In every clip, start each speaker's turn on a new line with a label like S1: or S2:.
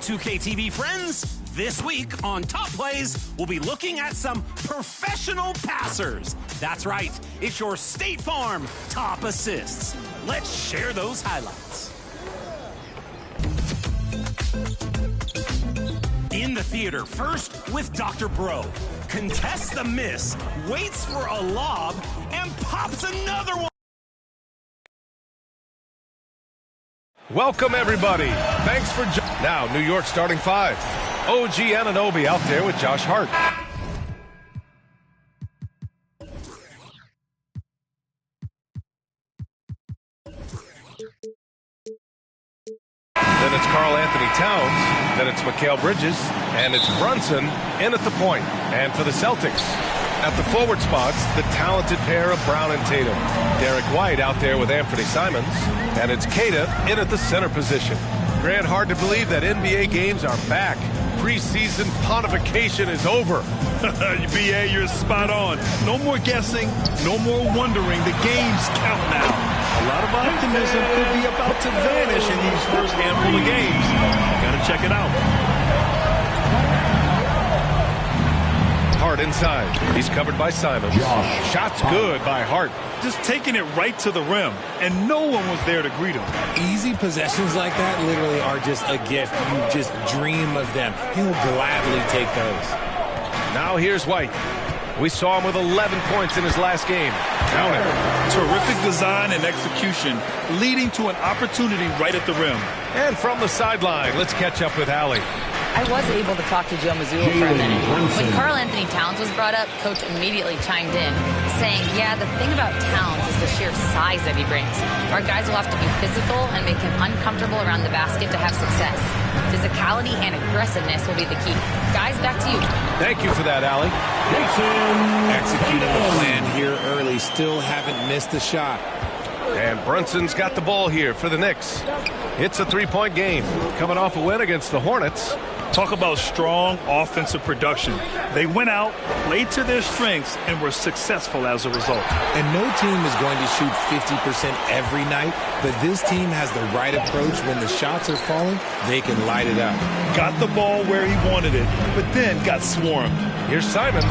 S1: NBA2K TV friends. This week on Top Plays, we'll be looking at some professional passers. That's right, it's your State Farm top assists. Let's share those highlights. In the theater, first with Dr. Bro. Contests the miss, waits for a lob, and pops another one.
S2: Welcome, everybody. Thanks for now, New York starting five. OG Anunoby out there with Josh Hart. Then it's Karl Anthony Towns. Then it's Mikal Bridges. And it's Brunson in at the point. And for the Celtics, at the forward spots, the talented pair of Brown and Tatum. Derek White out there with Anthony Simons. And it's Keita in at the center position. Grant, hard to believe that NBA games are back. Preseason pontification is over.
S3: BA, you're spot on. No more guessing, no more wondering. The games count now. A lot of optimism could be about to vanish in these first handful of games. Gotta check it out.
S2: Hart inside. He's covered by Simons. Shot's good by Hart.
S3: Just taking it right to the rim, and no one was there to greet him.
S4: Easy possessions like that literally are just a gift. You just dream of them. He'll gladly take those.
S2: Now here's White. We saw him with 11 points in his last game. Count it.
S3: Terrific design and execution, leading to an opportunity right at the rim.
S2: And from the sideline, let's catch up with Allie.
S5: I was able to talk to Joe Mazzulla for a minute. When Karl Anthony Towns was brought up, Coach immediately chimed in, saying, yeah, the thing about Towns is the sheer size that he brings. Our guys will have to be physical and make him uncomfortable around the basket to have success. Physicality and aggressiveness will be the key. Guys, back to you.
S2: Thank you for that, Allie.
S4: Executing the plan here early. Still haven't missed a shot.
S2: And Brunson's got the ball here for the Knicks. It's a three-point game. Coming off a win against the Hornets.
S3: Talk about strong offensive production. They went out, played to their strengths, and were successful as a result.
S4: And no team is going to shoot 50% every night, but this team has the right approach. When the shots are falling, they can light it up.
S3: Got the ball where he wanted it, but then got swarmed.
S2: Here's Simons,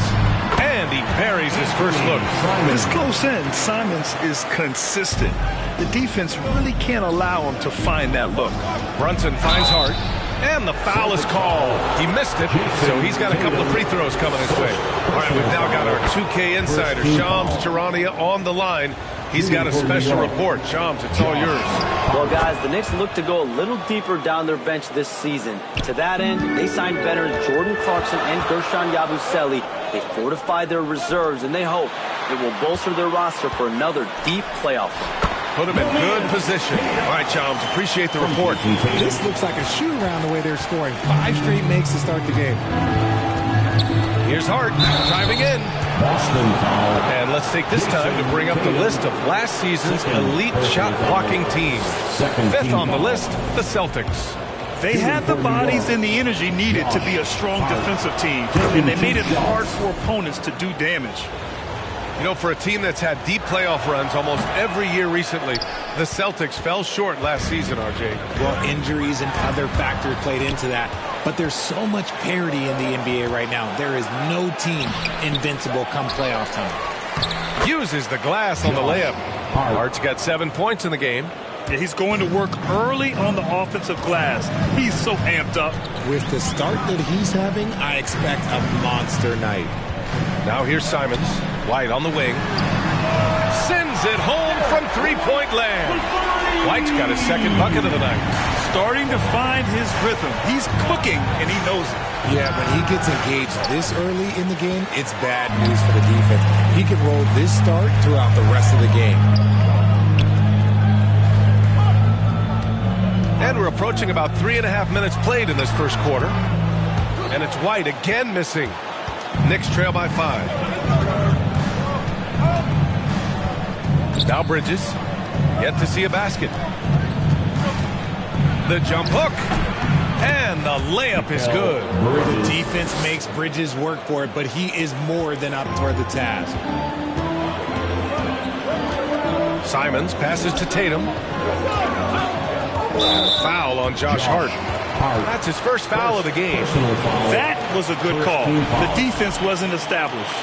S2: and he buries his first look.
S3: This close in, Simons is consistent. The defense really can't allow him to find that look.
S2: Brunson finds Hart. And the foul is called. He missed it, so he's got a couple of free throws coming his way. All right, we've now got our 2K insider, Shams Charania, on the line. He's got a special report. Shams, it's all yours.
S6: Well, guys, the Knicks look to go a little deeper down their bench this season. To that end, they signed veterans Jordan Clarkson and Gershon Yabusele. They fortified their reserves, and they hope it will bolster their roster for another deep playoff run.
S2: Put him in good position. All right, Shams, appreciate the report.
S4: This looks like a shoot-around the way they're scoring. 5 straight makes to start the game.
S2: Here's Hart driving in. And let's take this time to bring up the list of last season's elite shot-blocking teams. Fifth on the list, the Celtics.
S3: They had the bodies and the energy needed to be a strong defensive team, and they made it hard for opponents to do damage.
S2: You know, for a team that's had deep playoff runs almost every year recently, the Celtics fell short last season, RJ.
S4: Well, injuries and other factors played into that. But there's so much parity in the NBA right now. There is no team invincible come playoff time.
S2: Uses the glass on the layup. Hart's got 7 points in the game.
S3: Yeah, he's going to work early on the offensive glass. He's so amped up.
S4: With the start that he's having, I expect a monster night.
S2: Now here's Simons. White on the wing. Sends it home from three-point land. White's got his second bucket of the night.
S3: Starting to find his rhythm. He's cooking, and he knows it.
S4: Yeah, when he gets engaged this early in the game, it's bad news for the defense. He can roll this start throughout the rest of the game.
S2: And we're approaching about 3.5 minutes played in this first quarter. And it's White again missing. Knicks trail by 5. Now Bridges. Yet to see a basket. The jump hook. And the layup is good.
S4: The defense makes Bridges work for it, but he is more than up toward the task.
S2: Simons passes to Tatum. Foul on Josh Hart. That's his first foul of the game.
S3: That was a good call. The defense wasn't established.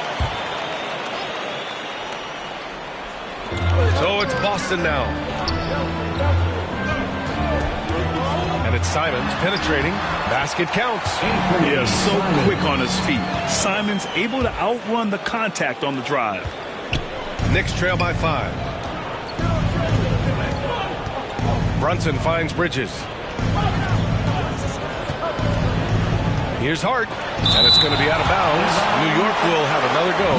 S2: So it's Boston now. And it's Simons penetrating. Basket counts.
S3: Yeah, so quick on his feet. Simons able to outrun the contact on the drive.
S2: Knicks trail by 5. Brunson finds Bridges. Here's Hart, and it's going to be out of bounds. New York will have another go.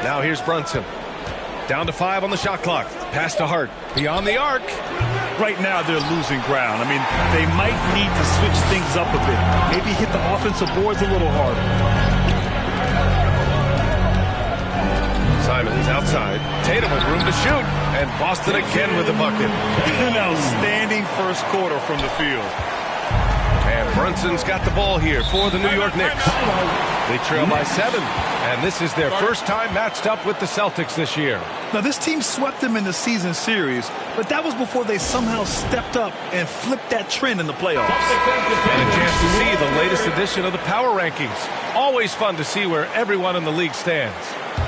S2: Now here's Brunson. Down to 5 on the shot clock. Pass to Hart. Beyond the arc.
S3: Right now they're losing ground. I mean, they might need to switch things up a bit. Maybe hit the offensive boards a little harder.
S2: Simons outside. Tatum with room to shoot. And Boston again with the bucket.
S3: An outstanding first quarter from the field.
S2: And Brunson's got the ball here for the New York Knicks. They trail by 7. And this is their first time matched up with the Celtics this year.
S3: Now, this team swept them in the season series, but that was before they somehow stepped up and flipped that trend in the playoffs.
S2: And a chance to see the latest edition of the power rankings. Always fun to see where everyone in the league stands.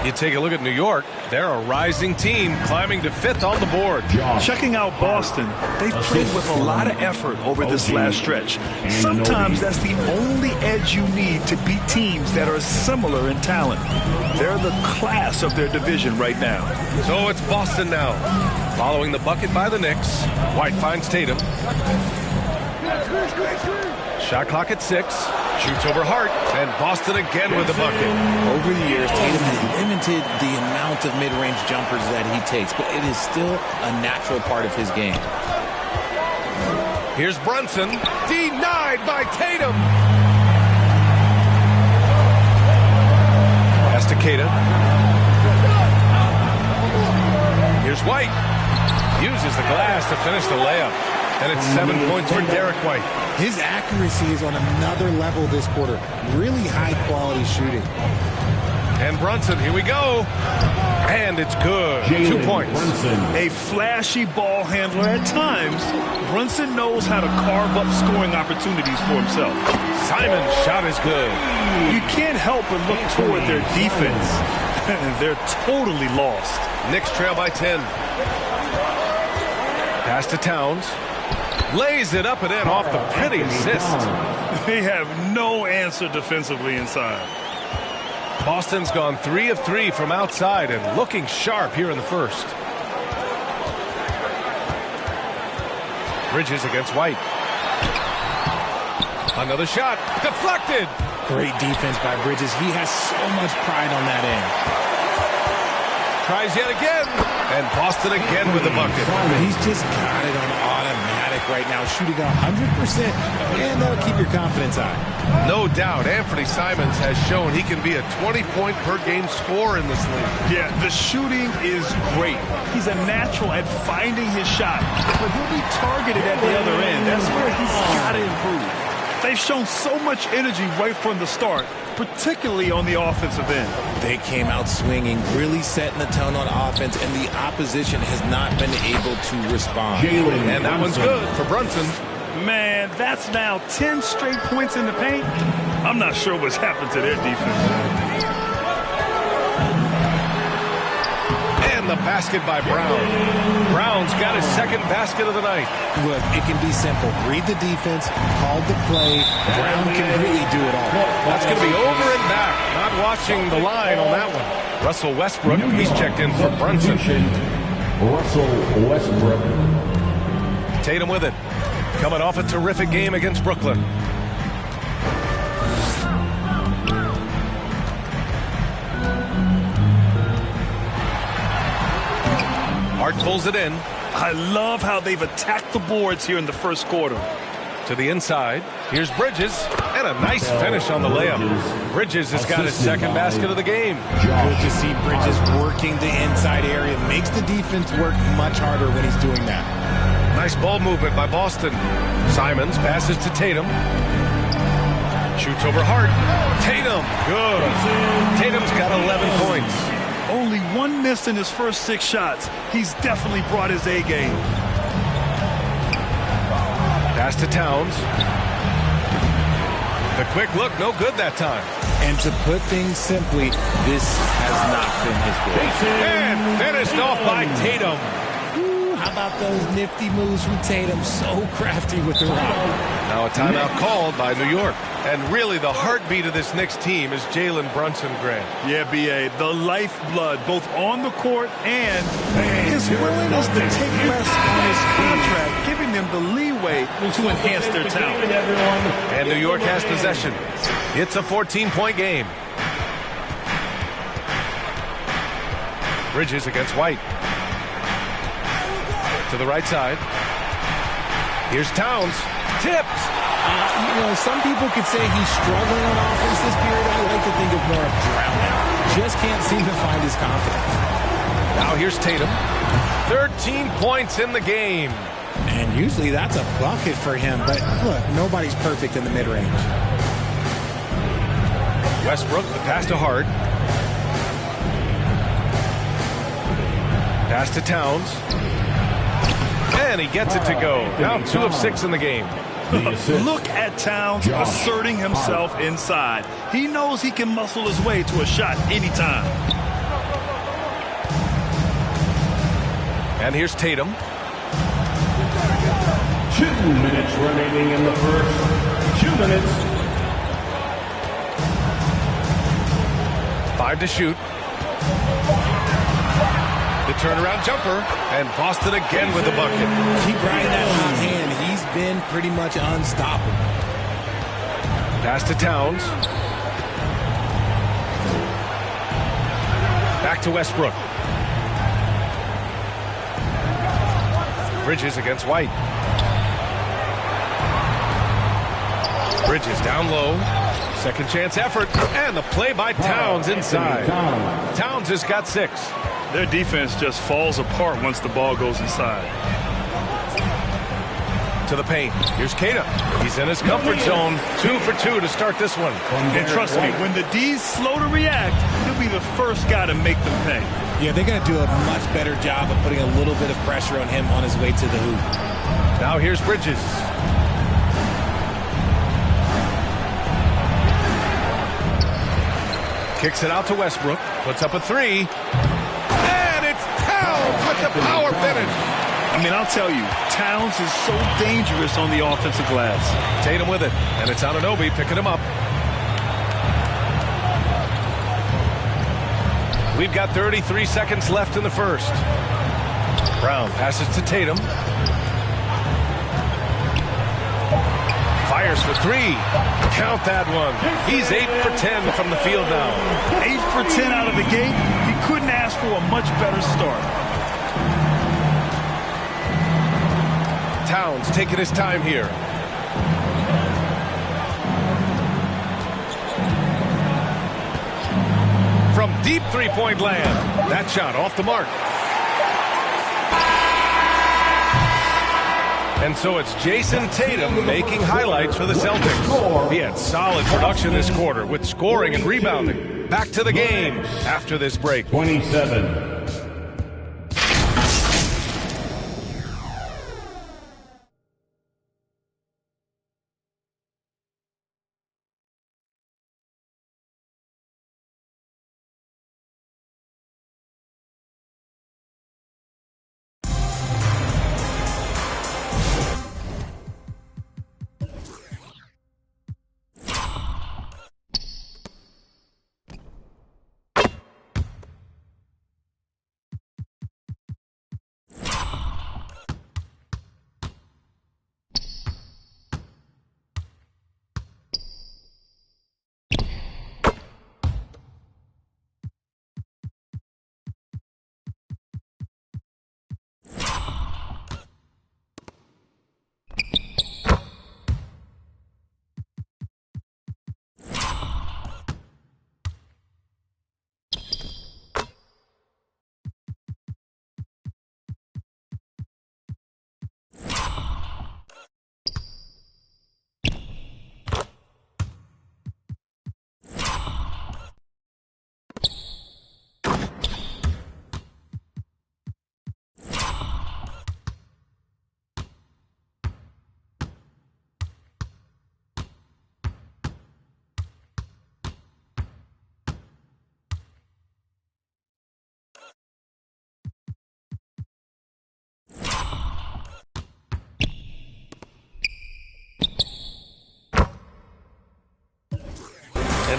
S2: You take a look at New York, they're a rising team climbing to 5th on the board.
S3: Checking out Boston, they've played with a lot of effort over this last stretch. Sometimes that's the only edge you need to beat teams that are similar in talent. They're the class of their division right now.
S2: So it's Boston now. Following the bucket by the Knicks, White finds Tatum. Shot clock at 6. Shoots over Hart, and Boston again with the bucket.
S4: Over the years, Tatum has limited the amount of mid-range jumpers that he takes, but it is still a natural part of his game.
S2: Here's Brunson, denied by Tatum. Pass to Keita. Here's White. Uses the glass to finish the layup. And it's 7 points for Derek White.
S4: His accuracy is on another level this quarter. Really high-quality shooting.
S2: And Brunson, here we go. And it's good. 2 points.
S3: A flashy ball handler at times. Brunson knows how to carve up scoring opportunities for himself.
S2: Simon's shot is good.
S3: You can't help but look toward their defense. They're totally lost.
S2: Knicks trail by 10. Pass to Towns. Lays it up and in off the pretty assist.
S3: They have no answer defensively inside.
S2: Boston's gone 3 of 3 from outside and looking sharp here in the first. Bridges against White. Another shot. Deflected.
S4: Great defense by Bridges. He has so much pride on that end.
S2: Tries yet again. And Boston again with the bucket.
S4: He's just got it on automatic right now, shooting 100%, and that'll keep your confidence high.
S2: No doubt, Anthony Simons has shown he can be a 20-point-per-game scorer in this league.
S3: Yeah, the shooting is great. He's a natural at finding his shot, but he'll be targeted at the other end. That's where he's got to improve. They've shown so much energy right from the start, particularly on the offensive end.
S4: They came out swinging, really setting the tone on offense, and the opposition has not been able to respond.
S2: And that one's good for Brunson.
S3: Man, that's now 10 straight points in the paint. I'm not sure what's happened to their defense.
S2: And the basket by Brown. Brown's got his second basket of the night.
S4: Look, it can be simple. Read the defense, call the play. Brown can really do it all.
S2: That's going to be over and back. Not watching the line on that one. Russell Westbrook, he's checked in for Brunson.
S7: Russell Westbrook.
S2: Tatum with it. Coming off a terrific game against Brooklyn. Hart pulls it in.
S3: I love how they've attacked the boards here in the first quarter.
S2: To the inside. Here's Bridges. And a nice finish on the layup. Bridges has got his second basket of the game.
S4: Good to see Bridges working the inside area. Makes the defense work much harder when he's doing that.
S2: Nice ball movement by Boston. Simons passes to Tatum. Shoots over Hart. Tatum. Good. Tatum's got 11 points.
S3: Only one miss in his first 6 shots. He's definitely brought his A game.
S2: Pass to Towns. The quick look, no good that time.
S4: And to put things simply, this has not been his day.
S2: And finished off by Tatum.
S4: Ooh, how about those nifty moves from Tatum? So crafty with the rock.
S2: Now a timeout called by New York. And really the heartbeat of this Knicks team is Jalen Brunson, Grant.
S3: Yeah, B.A., the lifeblood, both on the court and his willingness to take less on his contract, giving them the leeway to enhance their talent.
S2: And New York has possession. It's a 14-point game. Bridges against White. To the right side. Here's Towns. Tipped.
S4: Some people could say he's struggling on offense this period. I like to think of more of drowning. Just can't seem to find his confidence.
S2: Now here's Tatum. 13 points in the game.
S4: And usually that's a bucket for him. But look, nobody's perfect in the mid-range.
S2: Westbrook, the pass to Hart. Pass to Towns. And he gets it to go. Now 2 of 6 in the game.
S3: Look at Towns asserting himself inside. He knows he can muscle his way to a shot anytime.
S2: And here's Tatum.
S7: 2 minutes remaining in the first. 2 minutes.
S2: 5 to shoot. The turnaround jumper. And Boston again with the bucket.
S4: Keep riding that hot hand. He's been pretty much unstoppable.
S2: Pass to Towns. Back to Westbrook. Bridges against White. Bridges down low. Second chance effort. And the play by Towns inside. Towns has got 6.
S3: Their defense just falls apart once the ball goes inside.
S2: To the paint. Here's Tatum. He's in his comfort zone. 2 for 2 to start this one.
S3: And trust me, when the D's slow to react, he'll be the first guy to make them pay.
S4: Yeah, they're going to do a much better job of putting a little bit of pressure on him on his way to the hoop.
S2: Now here's Bridges. Kicks it out to Westbrook. Puts up a 3. And it's Towns with the power finish.
S3: I mean, I'll tell you, Towns is so dangerous on the offensive glass.
S2: Tatum with it. And it's Anunoby picking him up. We've got 33 seconds left in the first. Brown passes to Tatum. Fires for 3. Count that one. He's 8 for 10 from the field now.
S3: 8 for 10 out of the gate. He couldn't ask for a much better start.
S2: Towns taking his time here. From deep three-point land. That shot off the mark. And so it's Jason Tatum making highlights for the Celtics. He had solid production this quarter with scoring and rebounding. Back to the game after this break.
S7: 27.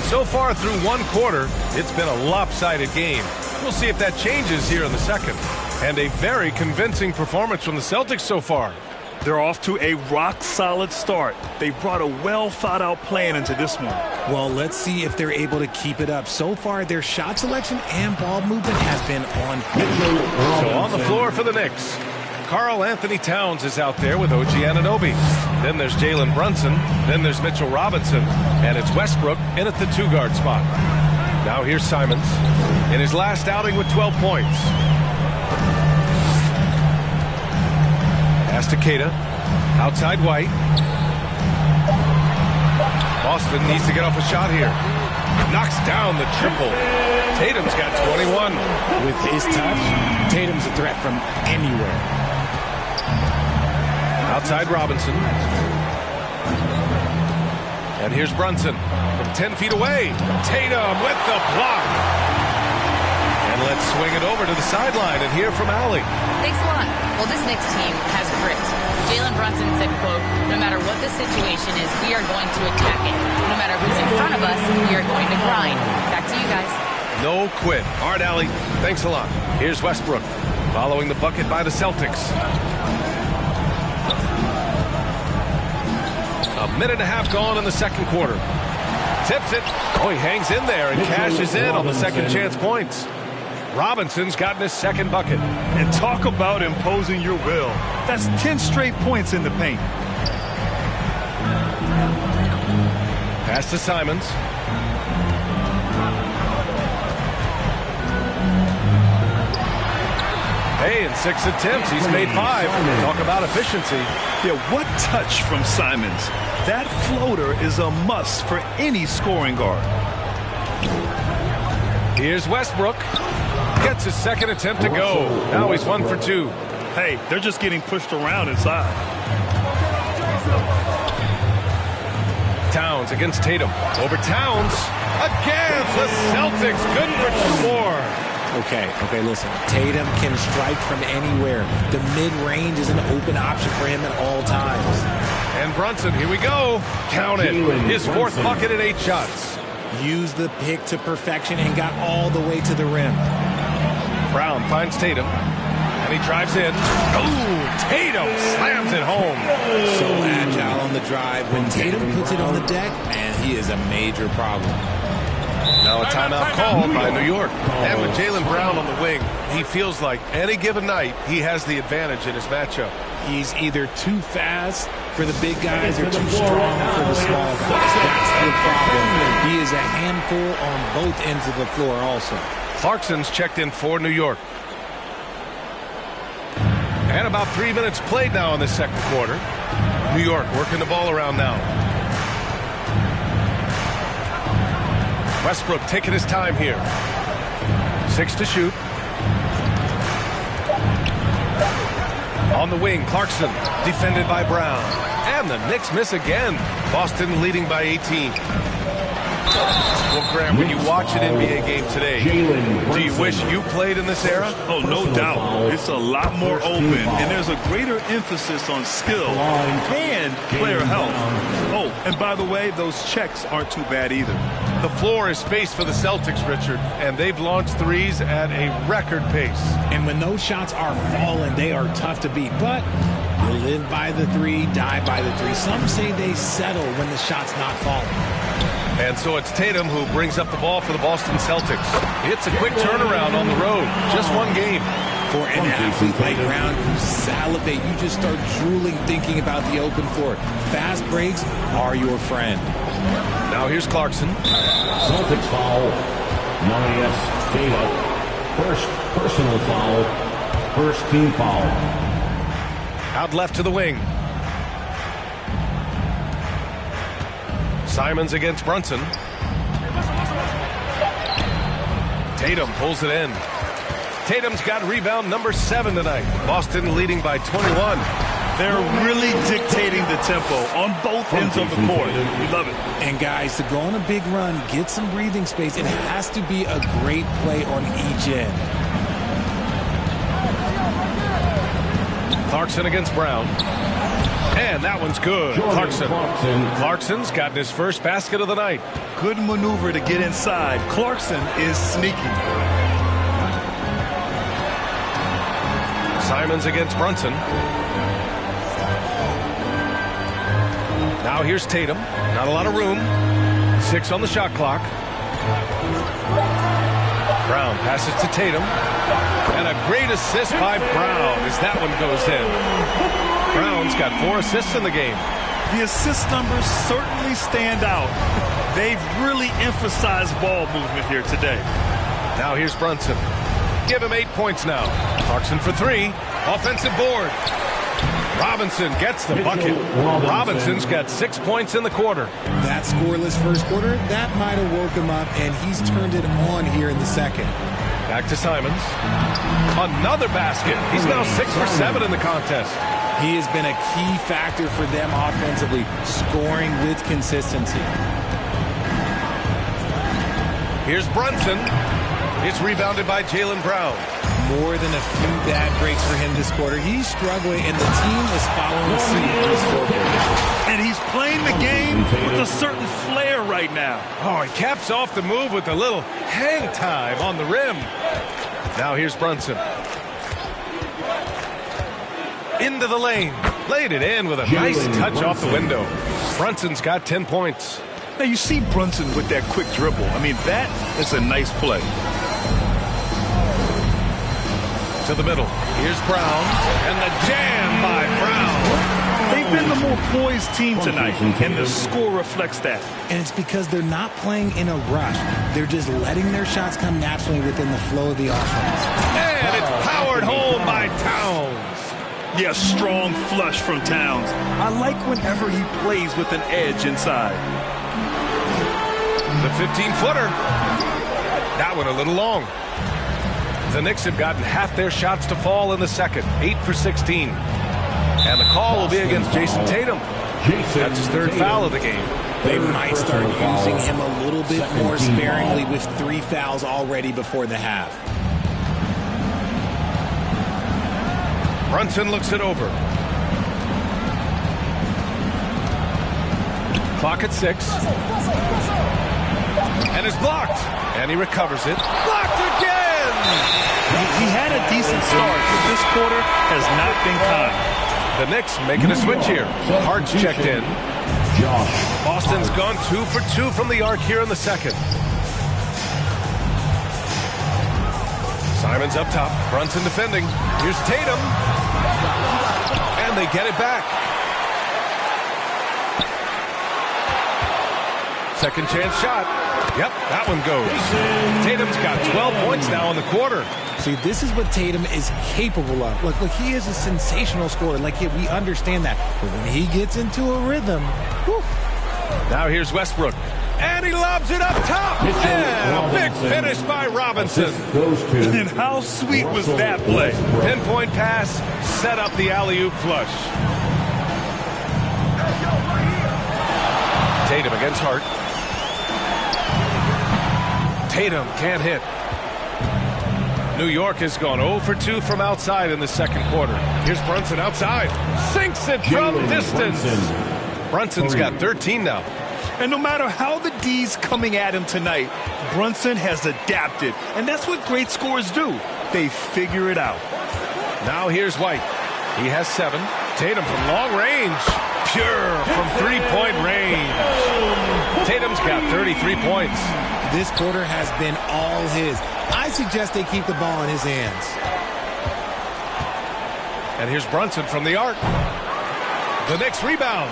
S2: And so far through one quarter, it's been a lopsided game. We'll see if that changes here in the second. And a very convincing performance from the Celtics so far.
S3: They're off to a rock-solid start. They brought a well-thought-out plan into this one.
S4: Well, let's see if they're able to keep it up. So far, their shot selection and ball movement has been on point.
S2: So on the floor for the Knicks, Karl Anthony Towns is out there with OG Anunoby. Then there's Jalen Brunson. Then there's Mitchell Robinson. And it's Westbrook in at the 2-guard spot. Now here's Simons in his last outing with 12 points. Pass to Keita. Outside White. Boston needs to get off a shot here. Knocks down the triple. Tatum's got 21.
S4: With his touch, Tatum's a threat from anywhere.
S2: Outside Robinson. And here's Brunson from 10 feet away. Tatum with the block. And let's swing it over to the sideline and hear from Allie.
S5: Thanks a lot. Well, this Knicks team has grit. Jalen Brunson said, quote, no matter what the situation is, we are going to attack it. No matter who's in front of us, we are going to grind. Back to you guys.
S2: No quit. All right, Allie. Thanks a lot. Here's Westbrook following the bucket by the Celtics. A minute and a half gone in the second quarter. Tips it. Oh, he hangs in there and cashes in on the second chance points. Robinson's gotten his second bucket.
S3: And talk about imposing your will. That's 10 straight points in the paint.
S2: Pass to Simons. Hey, in 6 attempts, he's made 5. Talk about efficiency.
S3: Yeah, what touch from Simons. That floater is a must for any scoring guard.
S2: Here's Westbrook. Gets his second attempt to go. Now he's 1 for 2.
S3: Hey, they're just getting pushed around inside.
S2: Towns against Tatum. Over Towns. Again, the Celtics. Good for 2 more.
S4: Okay, listen. Tatum can strike from anywhere. The mid-range is an open option for him at all times.
S2: And Brunson, here we go. Count it. His 4th bucket in 8 shots.
S4: Used the pick to perfection and got all the way to the rim.
S2: Brown finds Tatum. And he drives in. Oh, Tatum slams it home.
S4: So agile on the drive. When Tatum puts it on the deck, man, he is a major problem.
S2: Now a timeout called by New York. And with Jaylen Brown on the wing, he feels like any given night he has the advantage in his matchup.
S4: He's either too fast for the big guys or too strong for the small guys. That's the problem. He is a handful on both ends of the floor also.
S2: Clarkson's checked in for New York. And about 3 minutes played now in the second quarter. New York working the ball around now. Westbrook taking his time here. 6 to shoot. On the wing, Clarkson defended by Brown. And the Knicks miss again. Boston leading by 18. Well, Graham, when you watch an NBA game today, do you wish you played in this era?
S3: Oh, no doubt. It's a lot more open, and there's a greater emphasis on skill and player health. Oh, and by the way, those checks aren't too bad either.
S2: The floor is spaced for the Celtics, Richard, and they've launched threes at a record pace.
S4: And when those shots are falling, they are tough to beat. But you live by the 3, die by the 3. Some say they settle when the shot's not falling.
S2: And so it's Tatum who brings up the ball for the Boston Celtics. It's a quick turnaround on the road. Just one game.
S4: For an athlete like Brown, you salivate. You just start drooling thinking about the open floor. Fast breaks are your friend.
S2: Now here's Clarkson.
S7: Celtics foul. Marius Keita. First personal foul. First team foul.
S2: Out left to the wing. Simons against Brunson. Tatum pulls it in. Tatum's got rebound number 7 tonight. Boston leading by 21.
S3: They're really dictating the tempo on both ends of the court. We love it.
S4: And guys, to go on a big run, get some breathing space, it has to be a great play on each end.
S2: Clarkson against Brown. And that one's good. Clarkson's gotten his first basket of the night.
S3: good maneuver to get inside. Clarkson is sneaky.
S2: Simons against Brunson. Now here's Tatum. Not a lot of room. 6 on the shot clock. Brown passes to Tatum. And a great assist by Brown as that one goes in. Brown's got 4 assists in the game.
S3: The assist numbers certainly stand out. They've really emphasized ball movement here today.
S2: Now here's Brunson. Give him 8 points now. Clarkson for 3. Offensive board. Robinson gets the bucket. Robinson's got 6 points in the quarter.
S4: That scoreless first quarter, that might have woke him up, and he's turned it on here in the second.
S2: Back to Simons. Another basket. He's now 6 for 7 in the contest.
S4: He has been a key factor for them offensively, scoring with consistency.
S2: Here's Brunson. It's rebounded by Jaylen Brown.
S4: More than a few bad breaks for him this quarter. He's struggling, and the team is following suit.
S3: And he's playing the game with a certain flair right now.
S2: Oh, he caps off the move with a little hang time on the rim. Now here's Brunson. Into the lane. Laid it in with a nice touch off the window. Brunson's got 10 points.
S3: Now you see Brunson with that quick dribble. I mean, that is a nice play.
S2: To the middle. Here's Brown. And the jam by Brown.
S3: They've been the more poised team tonight, and the score reflects that.
S4: And it's because they're not playing in a rush. They're just letting their shots come naturally within the flow of the offense.
S2: And it's powered home by Towns.
S3: Yeah, strong flush from Towns. I like whenever he plays with an edge inside.
S2: The 15-footer. That one a little long. The Knicks have gotten half their shots to fall in the second. 8 for 16. And the call will be against Jason Tatum. That's his 3rd foul of the game.
S4: They might start using him a little bit more sparingly with 3 fouls already before the half.
S2: Brunson looks it over. Clock at 6. And is blocked. And he recovers it. Blocked again!
S3: He had a decent start, but this quarter has not been kind.
S2: The Knicks making a switch here. Hart's checked in. Boston's gone 2 for 2 from the arc here in the second. Simons up top. Brunson defending. Here's Tatum. And they get it back. Second chance shot. Yep, that one goes. Tatum's got 12 points now in the quarter.
S4: See, this is what Tatum is capable of. Look, he is a sensational scorer. We understand that. But when he gets into a rhythm, whew.
S2: Now here's Westbrook. And he lobs it up top. And a big finish by Robinson.
S3: And how sweet was that play?
S2: Pinpoint pass, set up the alley-oop flush. Tatum against Hart. Tatum can't hit. New York has gone 0 for 2 from outside in the second quarter. Here's Brunson outside. Sinks it from distance. Brunson's got 13 now.
S3: And no matter how the D's coming at him tonight, Brunson has adapted. And that's what great scorers do. They figure it out.
S2: Now here's White. He has 7. Tatum from long range. Pure from 3-point range. Tatum's got 33 points.
S4: This quarter has been all his. I suggest they keep the ball in his hands.
S2: And here's Brunson from the arc. The Knicks rebound.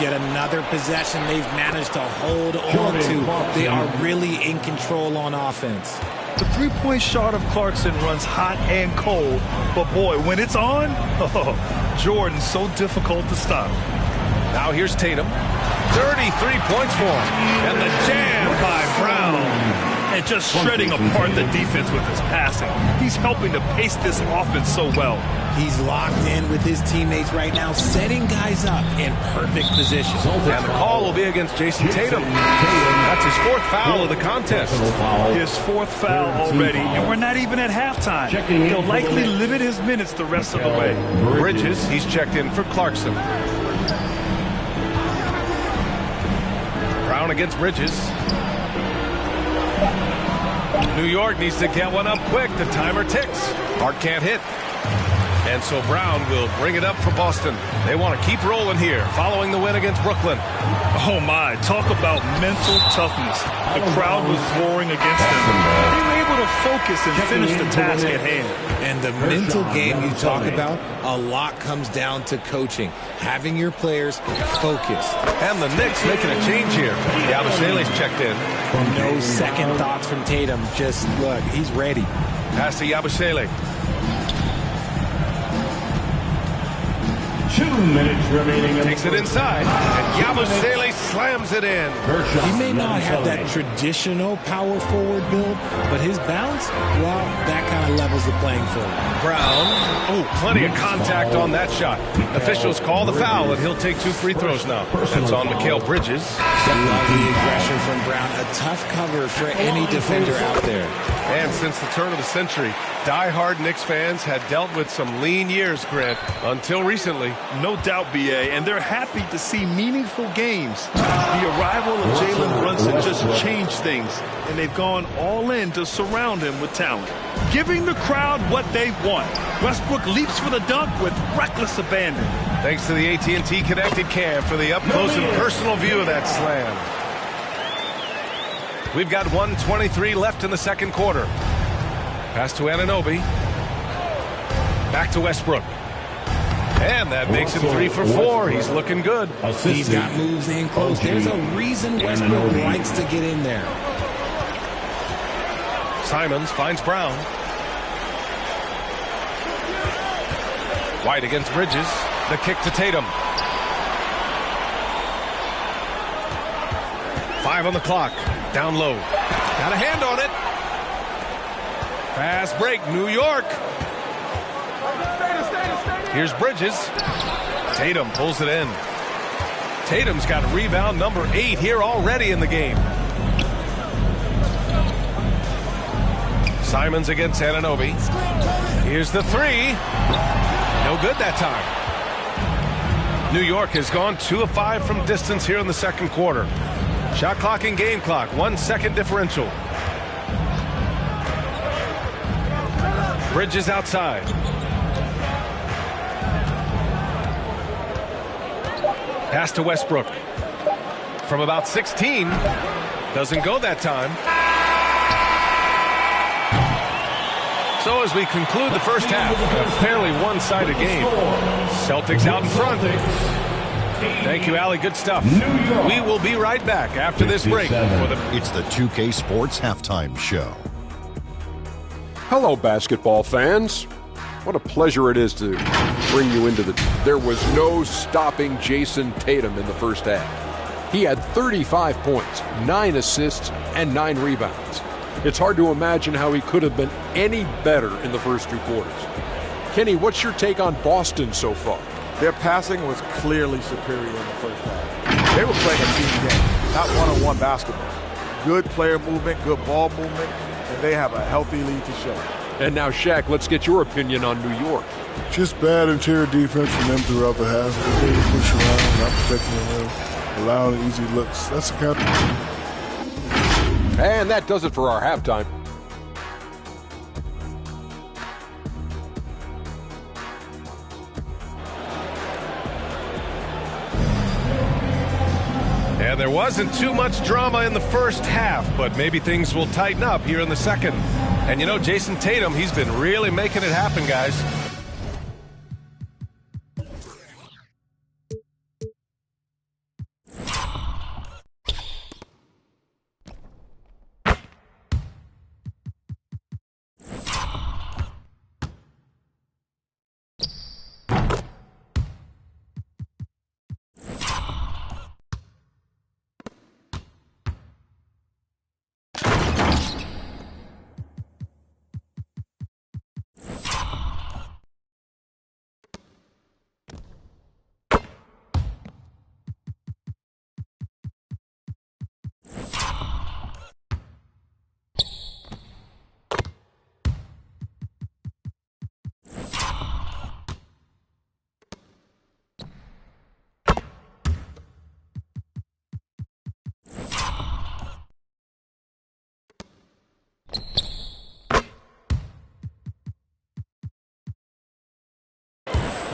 S4: Yet another possession they've managed to hold on to. They are really in control on offense.
S3: The three-point shot of Clarkson runs hot and cold. But boy, when it's on, Jordan's so difficult to stop.
S2: Now here's Tatum. 33 points for him. And the jam by Brown.
S3: And just shredding apart the defense with his passing. He's helping to pace this offense so well.
S4: He's locked in with his teammates right now, setting guys up in perfect position.
S2: And the call will be against Jason Tatum. That's his 4th foul of the contest.
S3: His 4th foul already, and we're not even at halftime. He'll likely limit his minutes the rest of the way.
S2: Bridges, he's checked in for Clarkson. Brown against Bridges. New York needs to get one up quick. The timer ticks. Hart can't hit. And so Brown will bring it up for Boston. They want to keep rolling here following the win against Brooklyn.
S3: Oh, my. Talk about mental toughness. The crowd was roaring against them. They were able to focus and finish the task at hand.
S4: And the mental game you talk about, a lot comes down to coaching. Having your players focused.
S2: And the Knicks making a change here. Yabusele's checked in.
S4: No second thoughts from Tatum. Just look, he's ready.
S2: Pass to Yabusele.
S7: 2 minutes remaining.
S2: Takes it inside, and Yabusele slams it in.
S4: He may not have that traditional power forward build, but his bounce, well, that kind of levels the playing field.
S2: Brown, plenty of contact on that shot. Officials call the foul, and he'll take 2 free throws now. That's on Mikal Bridges.
S4: Love the aggression from Brown. A tough cover for any defender out there.
S2: And since the turn of the century, die-hard Knicks fans had dealt with some lean years, Grant, until recently.
S3: No doubt, B.A., and they're happy to see meaningful games. The arrival of Jalen Brunson just changed things, and they've gone all in to surround him with talent, giving the crowd what they want. Westbrook leaps for the dunk with reckless abandon.
S2: Thanks to the AT&T Connected Cam for the up-close and personal view of that slam. We've got 1:23 left in the second quarter. Pass to Anunoby. Back to Westbrook. And that makes him 3 for 4. He's looking good.
S4: He's got moves in close. There's a reason Westbrook likes to get in there.
S2: Simons finds Brown. White against Bridges. The kick to Tatum. 5 on the clock. Down low. Got a hand on it. Fast break. New York. Here's Bridges. Tatum pulls it in. Tatum's got rebound number 8 here already in the game. Simons against Anunoby. Here's the 3. No good that time. New York has gone 2 of 5 from distance here in the second quarter. Shot clock and game clock, 1 second differential. Bridges outside. Pass to Westbrook. From about 16. Doesn't go that time. So as we conclude the first half, a fairly one-sided game. Celtics out in front. Thank you, Allie. Good stuff. We will be right back after this break.
S8: It's the 2K Sports Halftime Show.
S9: Hello, basketball fans. What a pleasure it is to bring you into the... There was no stopping Jason Tatum in the first half. He had 35 points, 9 assists, and 9 rebounds. It's hard to imagine how he could have been any better in the first 2 quarters. Kenny, what's your take on Boston so far?
S10: Their passing was clearly superior in the first half. They were playing a team game, not one-on-one basketball. Good player movement, good ball movement, and they have a healthy lead to show.
S9: And now, Shaq, let's get your opinion on New York.
S11: Just bad interior defense from them throughout the half. They push around, not protecting the rim, allowing easy looks. That's the kind of...
S9: And that does it for our halftime.
S2: And there wasn't too much drama in the first half, but maybe things will tighten up here in the second. And you know, Jason Tatum, he's been really making it happen, guys.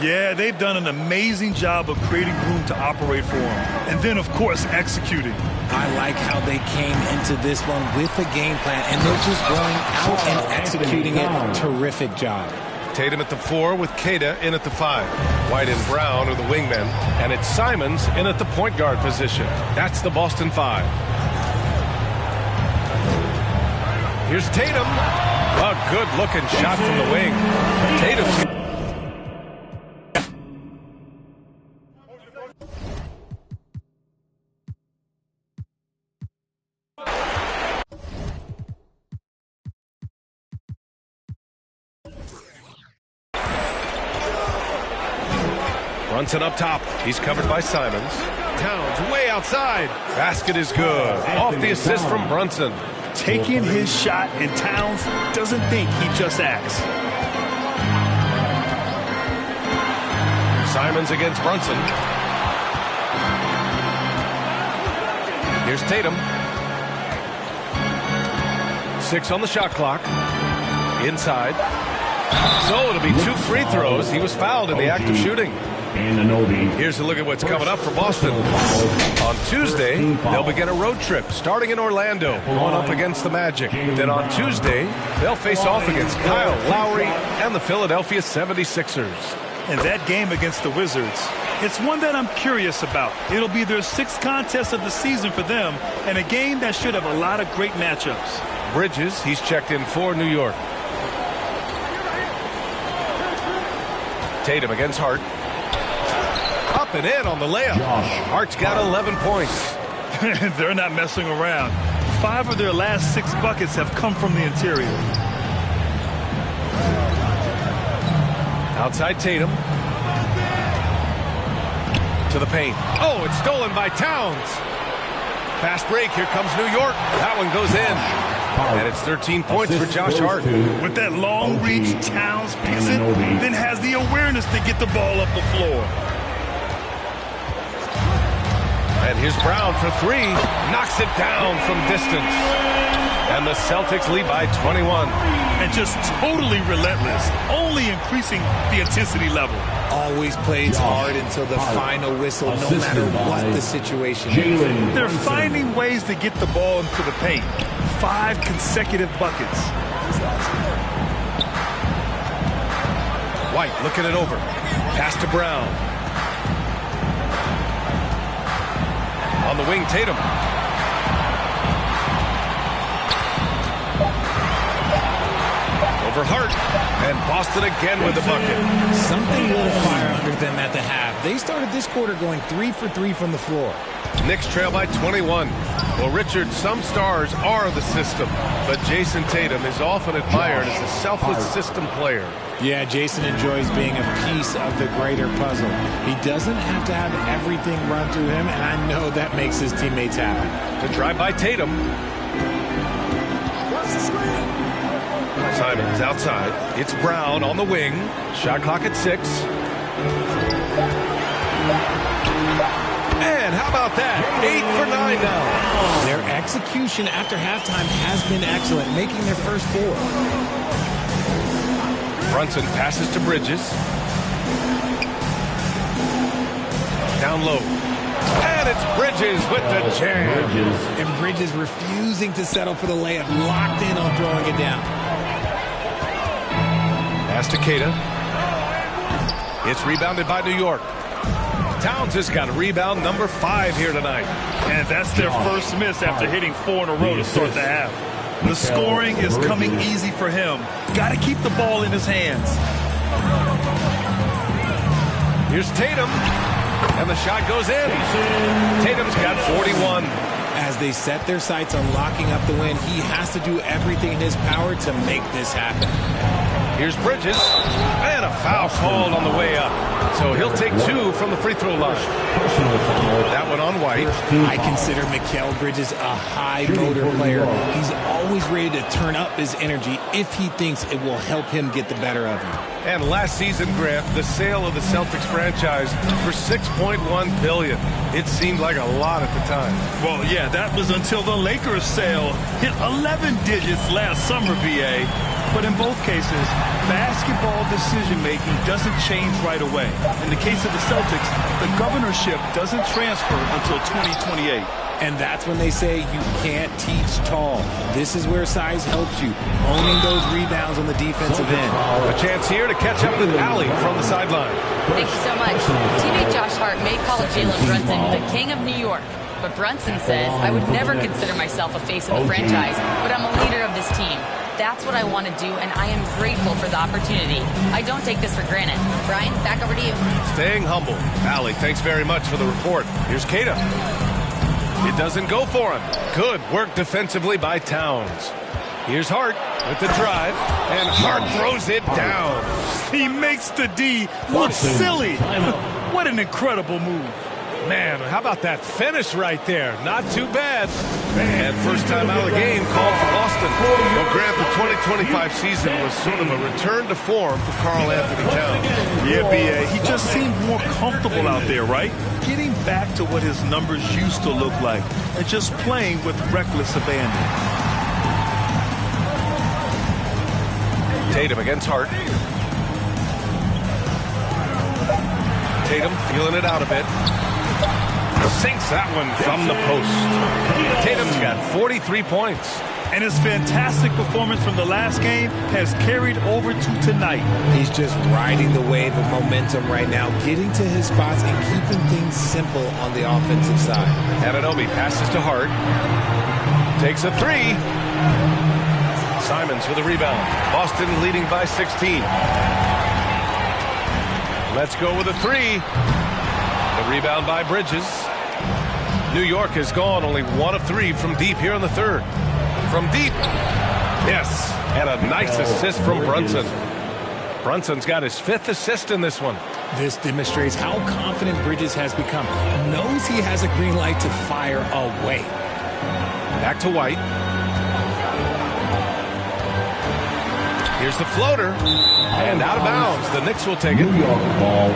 S3: Yeah, they've done an amazing job of creating room to operate for him. And then, of course, executing.
S4: I like how they came into this one with a game plan, and they're just going out and executing it. Terrific job.
S2: Tatum at the 4 with Queta in at the 5. White and Brown are the wingmen, and it's Simons in at the point guard position. That's the Boston 5. Here's Tatum. A good-looking shot from the wing. Tatum. Brunson up top. He's covered by Simons. Towns way outside. Basket is good. Off the assist from Brunson.
S3: Taking his shot, and Towns doesn't think he just acts.
S2: Simons against Brunson. Here's Tatum. 6 on the shot clock. Inside. So it'll be 2 free throws. He was fouled in the act of shooting. Here's a look at what's coming up for Boston. On Tuesday, they'll begin a road trip starting in Orlando, going up against the Magic. Then on Tuesday, they'll face off against Kyle Lowry and the Philadelphia 76ers.
S3: And that game against the Wizards, it's one that I'm curious about. It'll be their 6th contest of the season for them, and a game that should have a lot of great matchups.
S2: Bridges, he's checked in for New York. Tatum against Hart. Up and in on the layup. Hart's got 11 points.
S3: They're not messing around. 5 of their last 6 buckets have come from the interior.
S2: Outside Tatum. To the paint. Oh, it's stolen by Towns. Fast break. Here comes New York. That one goes in. And it's 13 points for Josh Hart.
S3: With that long reach, Towns picks it, then has the awareness to get the ball up the floor.
S2: And here's Brown for 3. Knocks it down from distance. And the Celtics lead by 21.
S3: And just totally relentless, only increasing the intensity level.
S4: Always plays hard until the final whistle, no matter what the situation is.
S3: They're finding ways to get the ball into the paint. 5 consecutive buckets.
S2: White looking it over. Pass to Brown. On the wing, Tatum. Over Hart. And Boston again with the bucket.
S4: Something lit a fire under them at the half. They started this quarter going 3 for 3 from the floor.
S2: Knicks trail by 21. Well, Richard, some stars are the system, but Jason Tatum is often admired as a selfless system player.
S4: Yeah, Jason enjoys being a piece of the greater puzzle. He doesn't have to have everything run through him, and I know that makes his teammates happy.
S2: To drive by Tatum. Simons outside. It's Brown on the wing. Shot clock at 6. And how about that? 8 for 9 now.
S4: Their execution after halftime has been excellent, making their first 4.
S2: Brunson passes to Bridges. Down low. And it's Bridges with the jam.
S4: And Bridges refusing to settle for the layup, locked in on throwing it down.
S2: Pass to Queta. It's rebounded by New York. Towns has got rebound number 5 here tonight.
S3: And that's their first miss after hitting 4 in a row to start the half. The scoring is coming easy for him. Got to keep the ball in his hands.
S2: Here's Tatum. And the shot goes in. Tatum's got 41.
S4: As they set their sights on locking up the win, he has to do everything in his power to make this happen.
S2: Here's Bridges. And a foul called on the way up. So he'll take 2 from the free throw line. That one on White.
S4: I consider Mikal Bridges a high motor player. He's always ready to turn up his energy if he thinks it will help him get the better of him.
S2: And last season, Grant, the sale of the Celtics franchise for $6.1 billion. It seemed like a lot at the time.
S3: Well, yeah, that was until the Lakers sale hit 11 digits last summer, BA. But in both cases, basketball decision-making doesn't change right away. In the case of the Celtics, the governorship doesn't transfer until 2028.
S4: And that's when they say you can't teach tall. This is where size helps you, owning those rebounds on the defensive end.
S2: A chance here to catch up with Allie from the sideline.
S5: Thank you so much. Teammate Josh Hart may call Jalen Brunson the king of New York, but Brunson says, I would never consider myself a face of the franchise, but I'm a leader of this team. That's what I want to do, and I am grateful for the opportunity. I don't take this for granted. Brian, back over to you.
S2: Staying humble. Allie, thanks very much for the report. Here's Tatum. It doesn't go for him. Good work defensively by Towns. Here's Hart with the drive, and Hart throws it down.
S3: He makes the D look silly. What an incredible move.
S2: Man, how about that finish right there? Not too bad. And first time out of the game called for Austin. Well, Grant, the 2025 season was sort of a return to form for Karl Anthony Towns.
S3: Yeah, B.A. He just seemed more comfortable out there, right? Getting back to what his numbers used to look like and just playing with reckless abandon.
S2: Tatum against Hart. Tatum feeling it out a bit. Sinks that one from the post. Tatum's got 43 points.
S3: And his fantastic performance from the last game has carried over to tonight.
S4: He's just riding the wave of momentum right now, getting to his spots and keeping things simple on the offensive side.
S2: Anunoby passes to Hart. Takes a three. Simons with a rebound. Boston leading by 16. Let's go with a three. The rebound by Bridges. New York has gone only 1 of 3 from deep here in the third. From deep. Yes. And a nice assist from Brunson. Brunson's got his 5th assist in this one.
S4: This demonstrates how confident Bridges has become. Knows he has a green light to fire away.
S2: Back to White. Here's the floater. And out of bounds. The Knicks will take it.
S7: New York ball.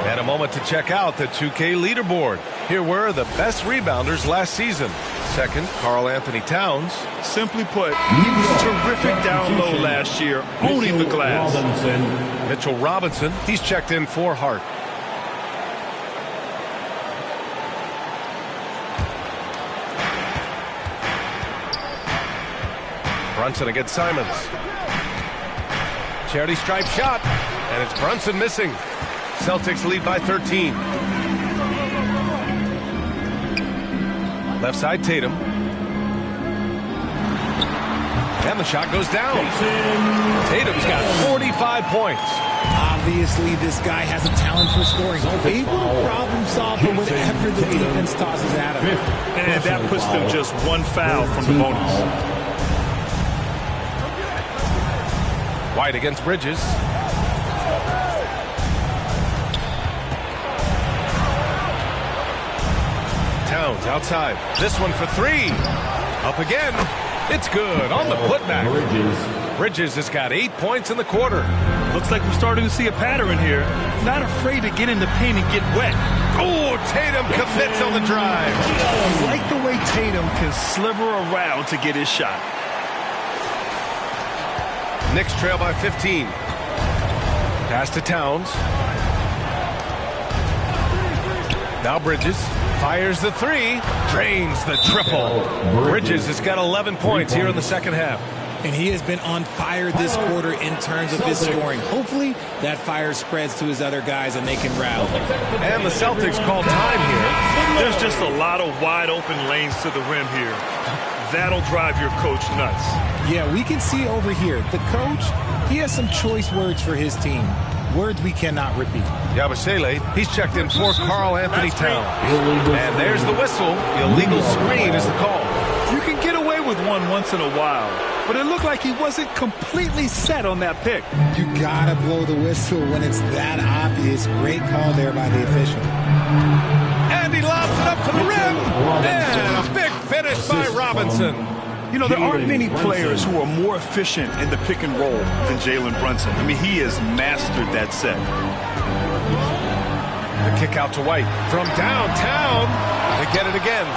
S2: And a moment to check out the 2K leaderboard. Here were the best rebounders last season. Second, Karl Anthony Towns.
S3: Simply put, he was terrific down low last year, owning the glass.
S2: Mitchell Robinson, he's checked in for Hart. Brunson against Simons. Charity stripe shot, and it's Brunson missing. Celtics lead by 13. Left side, Tatum. And the shot goes down. Tatum's got 45 points.
S4: Obviously, this guy has a talent for scoring. Able to problem solve for whatever the defense tosses at him.
S3: And that puts them just 1 foul from the bonus.
S2: White against Bridges. Towns outside. This one for 3. Up again. It's good on the putback. Bridges has got 8 points in the quarter.
S3: Looks like we're starting to see a pattern here. Not afraid to get in the paint and get wet.
S2: Oh, Tatum commits on the drive.
S3: I like the way Tatum can sliver around to get his shot.
S2: Knicks trail by 15. Pass to Towns. Now Bridges fires the 3. Drains the triple. Bridges has got 11 points here in the second half.
S4: And he has been on fire this quarter in terms of his scoring. Hopefully that fire spreads to his other guys and they can rally.
S2: And the Celtics call time here.
S3: There's just a lot of wide open lanes to the rim here. That'll drive your coach nuts.
S4: Yeah, we can see over here. The coach, he has some choice words for his team. Words we cannot repeat.
S2: Yabusele, he's checked in for Karl Anthony Towns. And there's the whistle. The illegal screen is the call.
S3: You can get away with one once in a while, but it looked like he wasn't completely set on that pick.
S4: You gotta blow the whistle when it's that obvious. Great call there by the official.
S2: And he lobs it up to the rim. And a big finish by Robinson.
S3: You know, there aren't many players who are more efficient in the pick and roll than Jalen Brunson. I mean, he has mastered that set.
S2: The kick out to White from downtown. They get it again.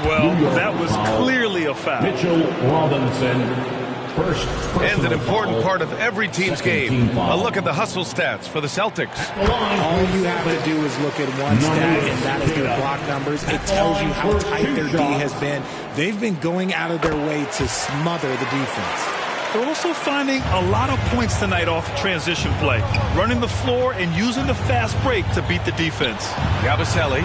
S3: Well, that was clearly a foul.
S7: Mitchell Robinson.
S2: And an important part of every team's game. A look at the hustle stats for the Celtics.
S4: All you have to do is look at one stat, and that is their block numbers. It tells you how tight their D has been. They've been going out of their way to smother the defense.
S3: They're also finding a lot of points tonight off transition play, running the floor and using the fast break to beat the defense.
S2: Yabusele.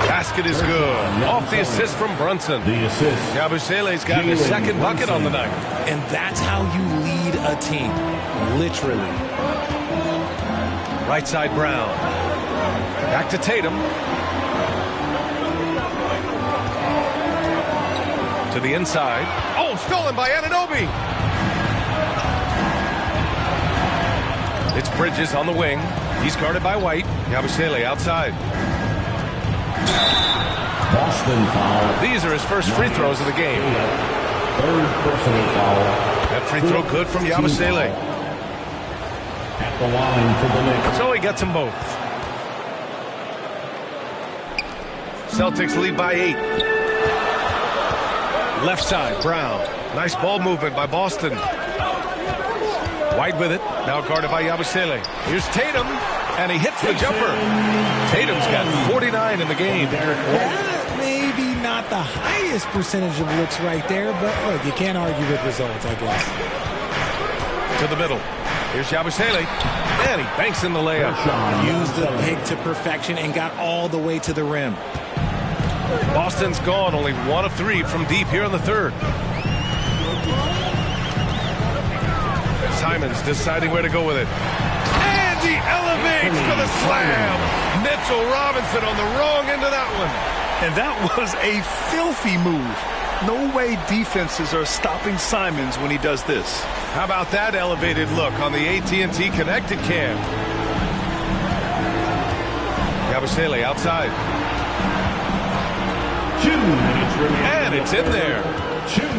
S2: Basket is good. Off the assist from Brunson. Yabusele's got his second bucket on the night.
S4: And that's how you lead a team, literally.
S2: Right side Brown. Back to Tatum. To the inside. Oh, stolen by Anunoby. It's Bridges on the wing. He's guarded by White. Yabusele outside.
S7: Boston foul.
S2: These are his first free throws of the game.
S7: Third personal foul.
S2: That free throw good from Yabusele.
S7: At the line for the Knicks.
S2: So he gets them both. Celtics lead by 8. Left side, Brown. Nice ball movement by Boston. White with it. Now guarded by Yabusele. Here's Tatum. And he hits the jumper. Tatum's got 49 in the game.
S4: That maybe not the highest percentage of looks right there, but look, you can't argue with results, I guess.
S2: To the middle. Here's Yabusele. And he banks in the layup.
S4: Used the pick to perfection and got all the way to the rim.
S2: Boston's gone only 1 of 3 from deep here in the third. Simons deciding where to go with it. And he elevates for the slam. Mitchell Robinson on the wrong end of that one.
S3: And that was a filthy move. No way defenses are stopping Simons when he does this.
S2: How about that elevated look on the AT&T connected cam? Yabusele outside. And it's in there.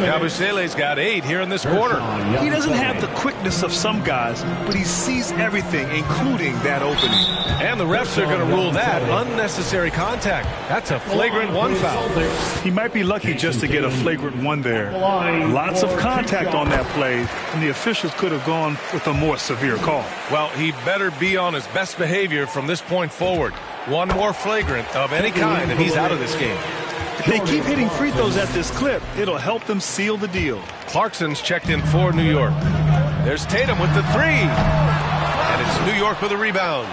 S2: Yabusele's got 8 here in this quarter.
S3: He doesn't have the quickness of some guys, but he sees everything, including that opening.
S2: And the refs are going to rule that unnecessary contact. That's a flagrant 1 foul.
S3: He might be lucky just to get a flagrant 1 there. Lots of contact on that play, and the officials could have gone with a more severe call.
S2: Well, he better be on his best behavior from this point forward. One more flagrant of any kind, and he's out of this game.
S3: If they keep hitting free throws at this clip, it'll help them seal the deal.
S2: Clarkson's checked in for New York. There's Tatum with the 3. And it's New York with a rebound.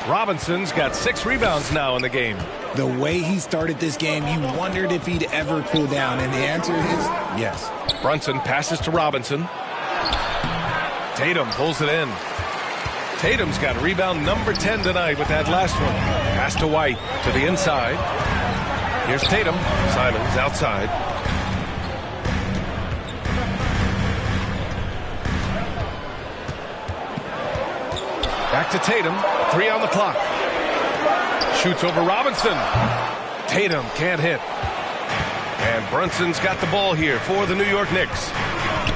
S2: Robinson's got 6 rebounds now in the game.
S4: The way he started this game, you wondered if he'd ever cool down, and the answer is yes.
S2: Brunson passes to Robinson. Tatum pulls it in. Tatum's got rebound number 10 tonight with that last one. Pass to White to the inside. Here's Tatum. Simons outside. Back to Tatum. 3 on the clock. Shoots over Robinson. Tatum can't hit. And Brunson's got the ball here for the New York Knicks.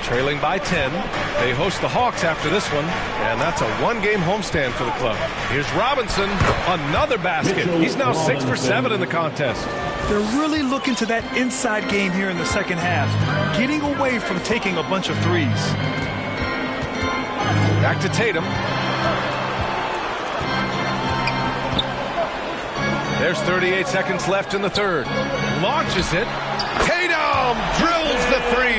S2: Trailing by 10. They host the Hawks after this one, and that's a 1-game homestand for the club. Here's Robinson, another basket. He's now 6 for 7 in the contest.
S3: They're really looking to that inside game here in the second half, getting away from taking a bunch of threes.
S2: Back to Tatum. There's 38 seconds left in the third. Launches it. Tatum drills the 3.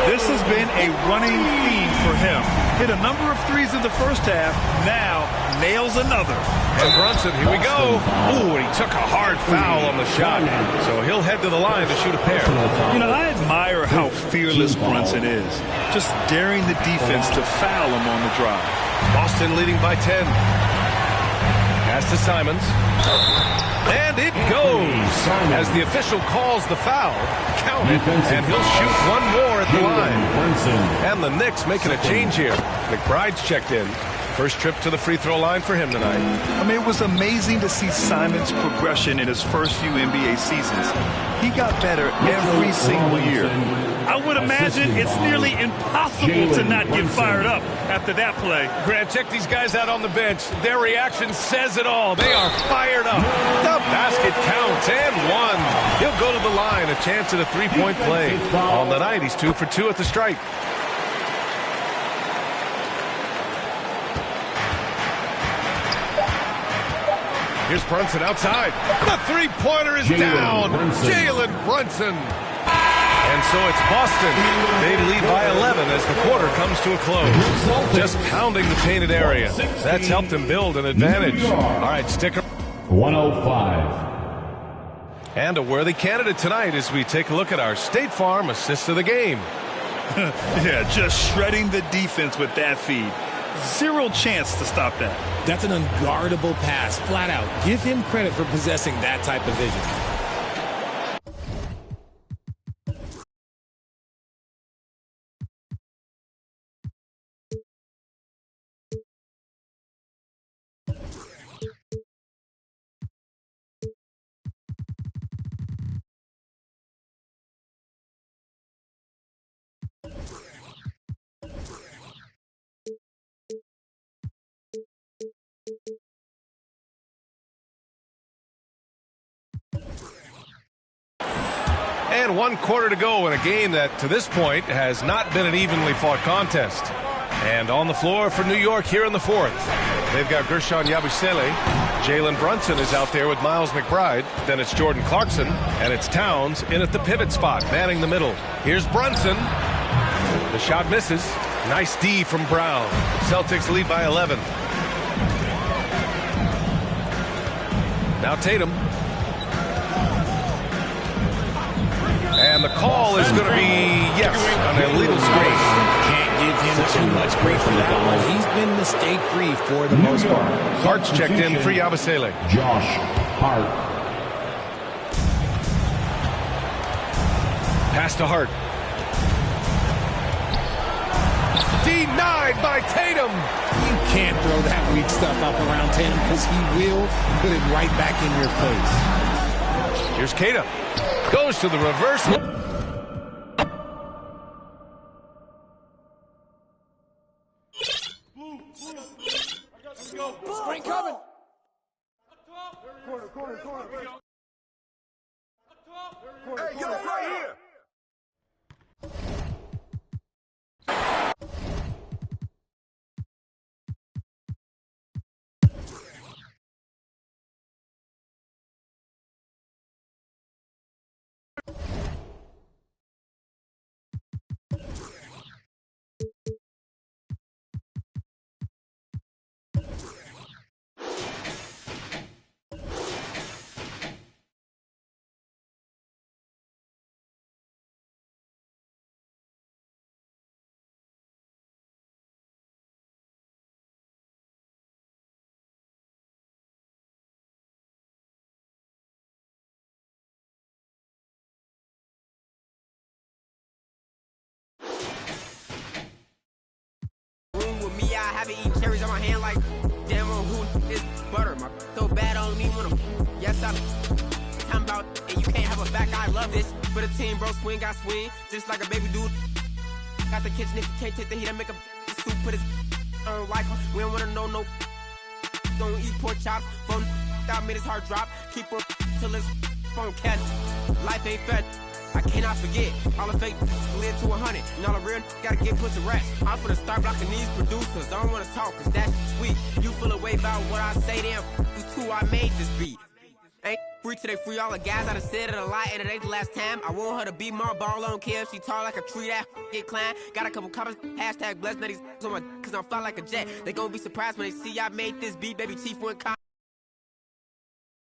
S3: This has been a running theme for him. Hit a number of threes in the first half. Now nails another.
S2: And Brunson, here we go. Ooh, and he took a hard foul on the shot. So he'll head to the line to shoot a pair.
S3: You know, I admire how fearless Brunson is. Just daring the defense to foul him on the drive.
S2: Boston leading by 10. Pass to Simons. And it goes as the official calls the foul. Count it, and he'll shoot 1 more at the line. And the Knicks making a change here. McBride's checked in. First trip to the free throw line for him tonight.
S3: I mean, it was amazing to see Simons' progression in his first few NBA seasons. He got better every single year. I would imagine it's nearly impossible to not get fired up after that play.
S2: Grant, check these guys out on the bench. Their reaction says it all. They are fired up. The basket counts and one. He'll go to the line, a chance at a three-point play. On the night, he's 2 for 2 at the stripe. Here's Brunson outside. The three-pointer is down. Jalen Brunson. And so it's Boston. They lead by 11 as the quarter comes to a close. Just pounding the painted area. That's helped them build an advantage. All right, stick around.
S7: 105.
S2: And a worthy candidate tonight as we take a look at our State Farm assist of the game.
S3: Yeah, just shredding the defense with that feed. Zero chance to stop that.
S4: That's an unguardable pass, flat out. Give him credit for possessing that type of vision.
S2: And 1 quarter to go in a game that, to this point, has not been an evenly fought contest. And on the floor for New York here in the fourth, they've got Gershon Yabusele. Jalen Brunson is out there with Miles McBride. Then it's Jordan Clarkson, and it's Towns in at the pivot spot, manning the middle. Here's Brunson. The shot misses. Nice D from Brown. Celtics lead by 11. Now Tatum. And the call is going to be, yes, an illegal screen.
S4: Can't give him too much credit for that one. He's been mistake-free for the most part.
S2: Hart's checked in for Yabusele.
S7: Josh Hart.
S2: Pass to Hart. Denied by Tatum.
S4: You can't throw that weak stuff up around Tatum because he will put it right back in your face.
S2: Here's Tatum. Goes to the reverse.
S10: Screen coming. Corner. Hey, yo, right here.
S12: Me, I haven't eaten cherries on my hand like damn on who is butter. My so bad I don't even wanna. Yes, I'm talking about, and you can't have a back. I love this for the team, bro. Swing, got swing, just like a baby dude. Got the kitchen if you can't take the heat, I make a soup, put his like we don't wanna know no. Don't eat pork chops. Phone that made his heart drop. Keep her till his phone catch. Life ain't fed. I cannot forget, all the fake live to 100, and all the real gotta get put to rest. I'm finna start blocking these producers, I don't wanna talk, cause that's sweet. You feel a way about what I say, damn, you too, I made this beat. Ain't free till they free all the guys, I done said it a lot, and it ain't the last time. I want her to be more ball, I don't care if she tall like a tree, that get climb. Got a couple comments, hashtag blessed, now these on my, cause I'm fly like a jet. They gon' be surprised when they see I made this beat, baby chief went